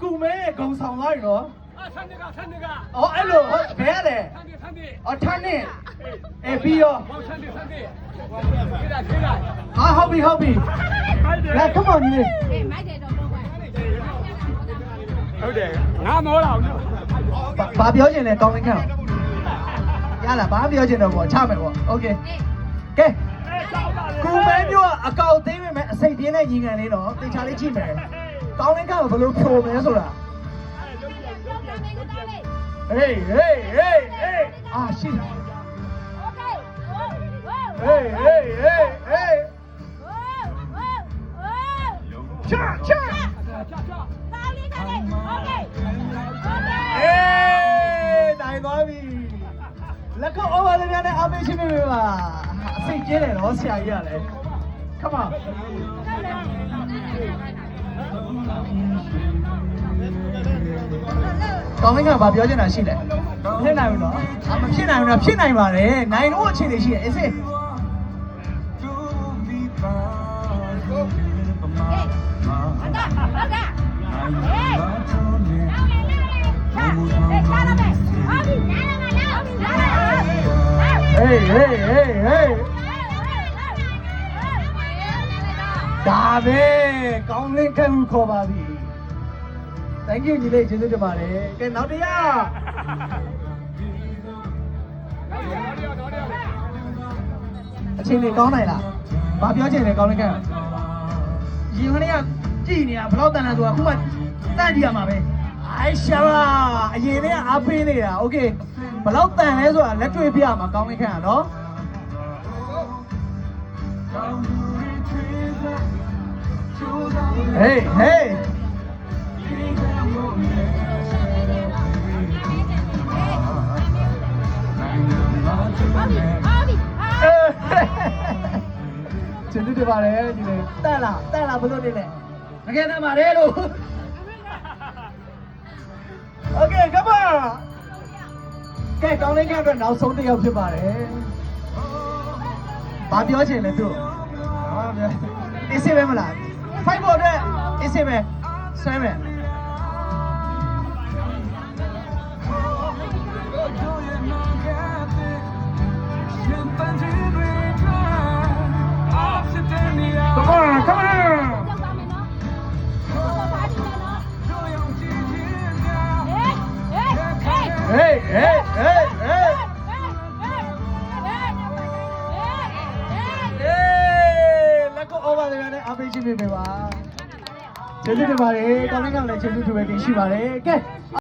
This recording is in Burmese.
กูแม่กองสองร้อยเหรอท่านนี่ก็อ๋อไอ้หลวงแพ้เลยอ๋อท่านนี่พี่อ๋อဟုတ်ပြီလာ come on นี่မိုက်တယ်တော့တော့ကွာဟုတ်တယ်ငါမောလာအောင်နော်ဘာပြောချင်လဲကောင်းလင်းခန့်ရလားဘာပြောချင်တော့ပေါ့ချမယ်ပေါ့โอเคကဲကူမဲမျိုးကအကောက်သိမ်းမယ်အစိတ်ပြင်းတဲ့ညီငံလေးတော့တင်ချလေးကြည့်မယ်ကောင်းလင်းခန့်ကဘယ်လိုဖြိုမဲဆိုတာဟေးအာရှိတယ်ဟေးချာနိုင်သွားပြီလက်ကောအော်ဘာလေးများနဲ့အားပေးချင်းပေးပါအစိတ်ကျင်းတယ်နော်ဆရာကြီးကလည်း come on ကောင်းမင်းကဘာပြောချင်တာရှိလဲဖြစ်နိုင်ဘူးနော်မဖြစ်နိုင်ဘူးနော်ဖြစ်နိုင်ပါတယ်နိုင်တော့အခြေအနေရှိတယ်အေးစေးဒါပဲကောင်းလင်းခန့်ခေါ်ပါပြီ thank you ညီလေးကျေးဇူးတင်ပါတယ်ကဲနောက်တစ်ယောက်အချိန်လေးကောင်းနိုင်လားဘာပြောချင်လဲကောင်းလင်းခန့်ရင်ခနဲ့ကကြည်နေတာဘယ်တော့တန်တာဆိုတာအခုမှတန့်ကြည့်ရမှာပဲအိုင်ရှာလာအရင်ကအားပေးနေတာโอเคဘယ်တော့တန်လဲဆိုတာလက်တွေ့ပြရမှာကောင်းလင်းခန့်ကနော်ဟေးကျေးဇူးတင်ပါတယ်ညီလေးတက်လာဘလို့နေလဲငကဲတက်ပါတယ်လို့ Okay come on ကဲကောင်းလင်းခန့်အတွက်နောက်ဆုံးတစ်ယောက်ဖြစ်ပါတယ်ဘာပြောချင်လဲသူအေးစေးပဲမလားဖိုက်ဘော်အတွက်အေးစေးပဲဆွဲမယ်Come on. Hey. လက်ကို over လေးနဲ့အားပေးခြင်းပေးပါကျေးဇူးတင်ပါတယ်ကောင်းလင်းကလည်းကျေးဇူးတင်ပဲတင်ရှိပါတယ်ကဲ